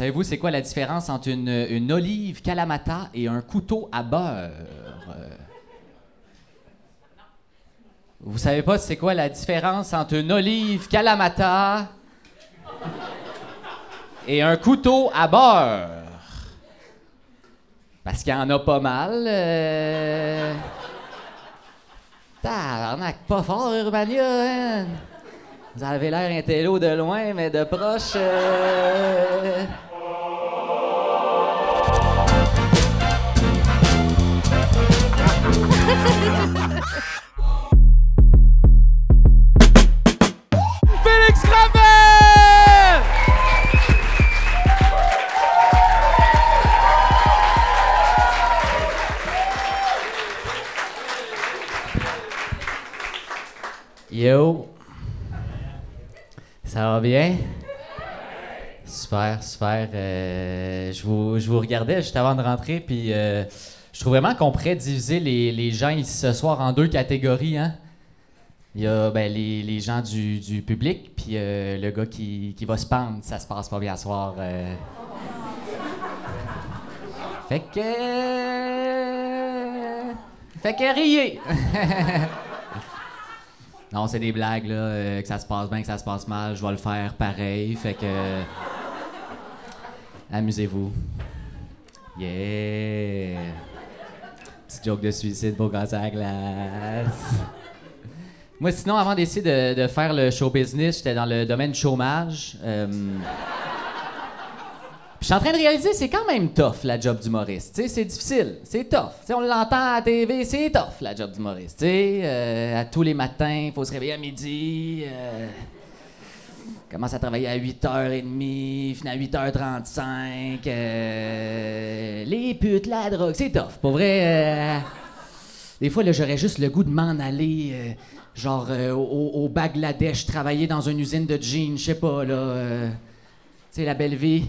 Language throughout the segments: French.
Savez-vous c'est quoi la différence entre une olive Kalamata et un couteau à beurre? Vous savez pas c'est quoi la différence entre une olive Kalamata et un couteau à beurre? Parce qu'il y en a pas mal. Tabarnak, pas fort, Urbania, hein? Vous avez l'air intello de loin, mais de proche... Félix Gravel! Yo! Ça va bien? Super, super. Je vous regardais juste avant de rentrer, puis je trouve vraiment qu'on pourrait diviser les gens ici ce soir en deux catégories, hein? Il y a les gens du public, puis le gars qui va se pendre, ça se passe pas bien ce soir. Fait que riez! Non, c'est des blagues, là, que ça se passe bien, que ça se passe mal, je vais le faire pareil, fait que... amusez-vous. Yeah! Petite joke de suicide pour casser la glace. Moi, sinon, avant d'essayer de faire le show business, j'étais dans le domaine du chômage. Puis je suis en train de réaliser, c'est quand même tough, la job d'humoriste. Tu sais, c'est difficile, c'est tough. Tu sais, on l'entend à la TV, c'est tough, la job d'humoriste. Tu sais, à tous les matins, il faut se réveiller à midi. Commence à travailler à 8h30, finit à 8h35. Les putes, la drogue, c'est tough. Pour vrai, des fois, là, j'aurais juste le goût de m'en aller, au Bangladesh, travailler dans une usine de jeans, je sais pas, là. Tu sais, la belle vie.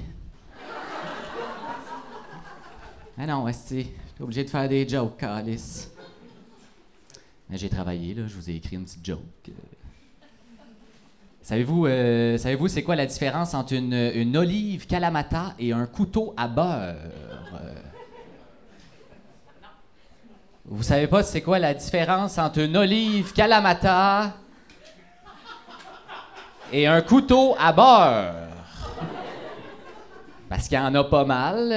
Ah non, esti, j'étais obligé de faire des jokes, calice. Mais j'ai travaillé, là, je vous ai écrit une petite joke. Savez-vous c'est quoi la différence entre une olive Kalamata et un couteau à beurre? Vous savez pas c'est quoi la différence entre une olive Kalamata et un couteau à beurre? Parce qu'il y en a pas mal.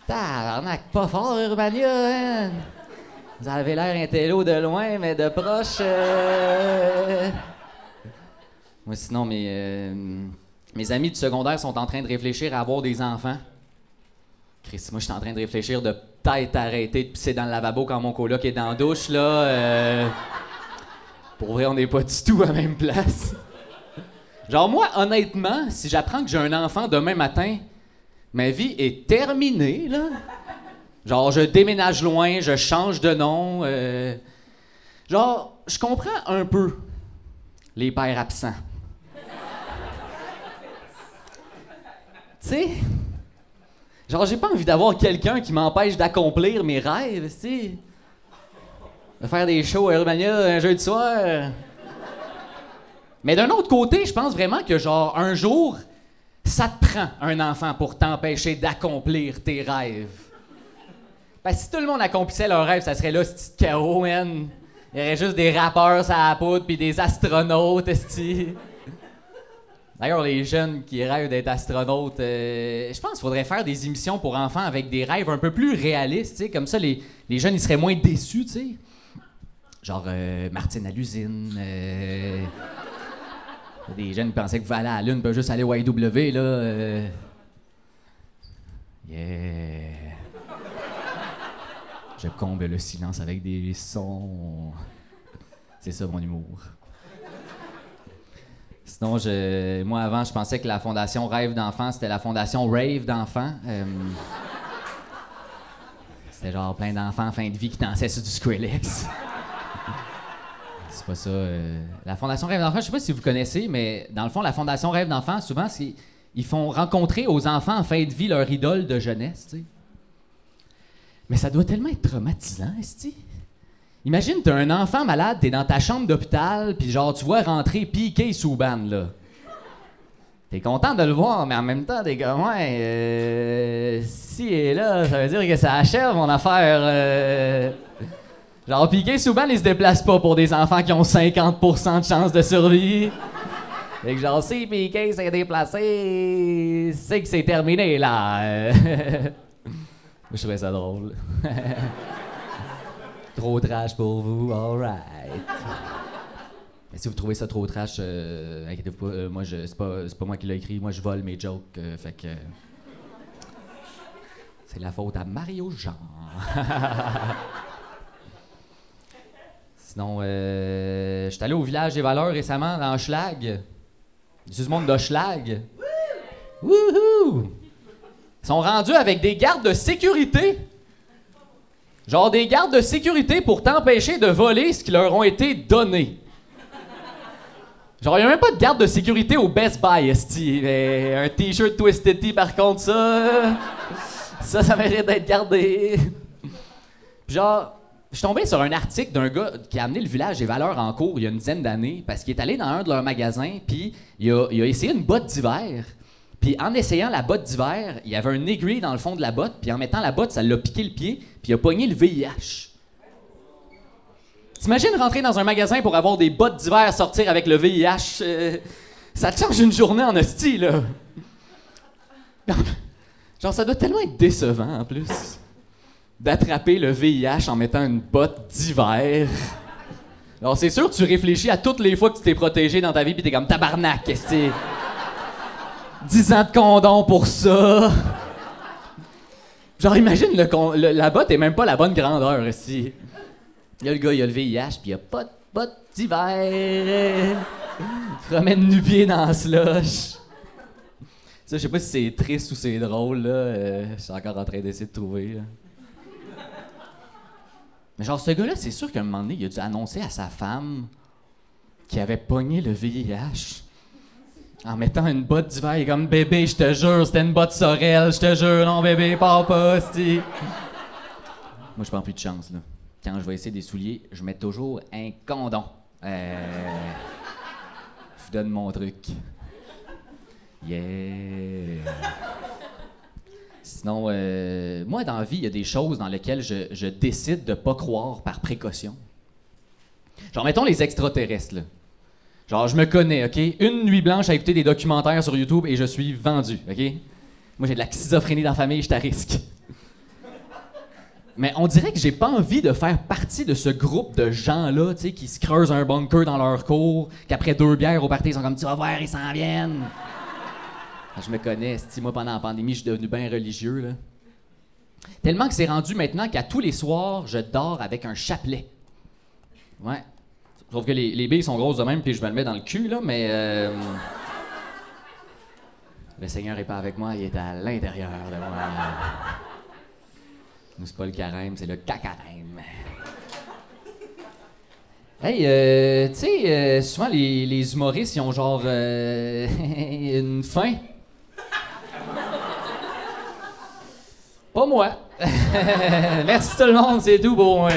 Tabarnak, pas fort, Urbania, hein? Vous avez l'air intello de loin, mais de proche... Moi, sinon, mes amis du secondaire sont en train de réfléchir à avoir des enfants. Chris, moi, je suis en train de réfléchir de peut-être arrêter de pisser dans le lavabo quand mon coloc est dans la douche, là. Pour vrai, on n'est pas du tout à la même place. Genre, moi, honnêtement, si j'apprends que j'ai un enfant demain matin, ma vie est terminée, là. Genre, je déménage loin, je change de nom. Genre, je comprends un peu les pères absents. Tu sais? Genre, j'ai pas envie d'avoir quelqu'un qui m'empêche d'accomplir mes rêves, tu sais. De faire des shows à Urbania un jeudi soir. Mais d'un autre côté, je pense vraiment que, genre, un jour, ça te prend un enfant pour t'empêcher d'accomplir tes rêves. Parce que si tout le monde accomplissait leurs rêves, ça serait là, ce petit chaos, man. Il y aurait juste des rappeurs à la poudre puis des astronautes, esti. D'ailleurs, les jeunes qui rêvent d'être astronautes, je pense qu'il faudrait faire des émissions pour enfants avec des rêves un peu plus réalistes, tu sais. Comme ça, les jeunes, ils seraient moins déçus, tu sais. Genre, Martine à l'usine, des jeunes qui pensaient que vous aller à la Lune peuvent juste aller au IW, là. Yeah. Je comble le silence avec des sons. C'est ça mon humour. Sinon, moi avant, je pensais que la fondation Rêve d'enfants, c'était la fondation Rave d'enfants. C'était genre plein d'enfants en fin de vie qui dansaient sur du Skrillex. C'est pas ça. La Fondation Rêve d'enfants, je sais pas si vous connaissez, mais dans le fond, la Fondation Rêve d'enfants, souvent, ils font rencontrer aux enfants en fin de vie leur idole de jeunesse, tu sais. Mais ça doit tellement être traumatisant, esti. Imagine, t'as un enfant malade, t'es dans ta chambre d'hôpital, puis genre, tu vois rentrer Piqué Souban, là. T'es content de le voir, mais en même temps, t'es comme, ouais, si et là, ça veut dire que ça achève mon affaire. Genre, Piqué, souvent, il se déplace pas pour des enfants qui ont 50% de chance de survie. Fait que genre, si Piqué s'est déplacé, c'est que c'est terminé, là. Je trouvais ça drôle. Trop trash pour vous, alright. Mais si vous trouvez ça trop trash, inquiétez-vous pas, moi, c'est pas moi qui l'ai écrit, moi je vole mes jokes, fait que... C'est la faute à Mario Jean. Sinon, je suis allé au village des valeurs récemment, dans Schlag. C'est du monde de Schlag. Wouhou! Ils sont rendus avec des gardes de sécurité. Genre des gardes de sécurité pour t'empêcher de voler ce qui leur ont été donnés. Genre, il n'y a même pas de garde de sécurité au Best Buy, esti. Un t-shirt Twisted Tea, par contre, ça mérite d'être gardé. Puis genre, je suis tombé sur un article d'un gars qui a amené le village des valeurs en cours il y a une dizaine d'années parce qu'il est allé dans un de leurs magasins, puis il a essayé une botte d'hiver. Puis en essayant la botte d'hiver, il y avait un aiguille dans le fond de la botte, puis en mettant la botte, ça l'a piqué le pied, puis il a pogné le VIH. T'imagines rentrer dans un magasin pour avoir des bottes d'hiver sortir avec le VIH? Ça te change une journée en hostie, là. Genre, ça doit tellement être décevant, en plus, d'attraper le VIH en mettant une botte d'hiver. Alors, c'est sûr, tu réfléchis à toutes les fois que tu t'es protégé dans ta vie, pis t'es comme tabarnak, qu'est-ce que c'est? 10 ans de condom pour ça. Genre, imagine, la botte est même pas la bonne grandeur, ici. Il y a le gars, il a le VIH, puis il a pas de botte d'hiver. Il se promène nu-pied dans la slush. Ça, je sais pas si c'est triste ou c'est drôle, là. Je suis encore en train d'essayer de trouver, là. Mais genre, ce gars-là, c'est sûr qu'à un moment donné, il a dû annoncer à sa femme qu'il avait pogné le VIH. En mettant une botte d'hiver, il est comme « Bébé, je te jure, c'était une botte Sorel, je te jure, non bébé, pars pas, c'ti. » Moi, je prends plus de chance, là. Quand je vais essayer des souliers, je mets toujours un condom. Je vous donne mon truc. Yeah! Sinon, moi, dans la vie, il y a des choses dans lesquelles je décide de pas croire par précaution. Genre, mettons les extraterrestres, là. Genre, je me connais, OK? Une nuit blanche à écouter des documentaires sur YouTube et je suis vendu, OK? Moi, j'ai de la schizophrénie dans la famille, je suis à risque. Mais on dirait que j'ai pas envie de faire partie de ce groupe de gens-là, tu sais, qui se creusent un bunker dans leur cour, qu'après 2 bières au party, ils sont comme « Tu vas voir, ils s'en viennent! » Je me connais, moi, pendant la pandémie, je suis devenu bien religieux, là. Tellement que c'est rendu maintenant qu'à tous les soirs, je dors avec un chapelet. Ouais. Je trouve que les billes sont grosses de même, puis je me le mets dans le cul, là, mais... Le Seigneur est pas avec moi, il est à l'intérieur de moi. Nous, c'est pas le carême, c'est le cacarême. Hey, tu sais, souvent les humoristes, ils ont genre une fin. Pas moi. Merci tout le monde, c'est tout pour moi.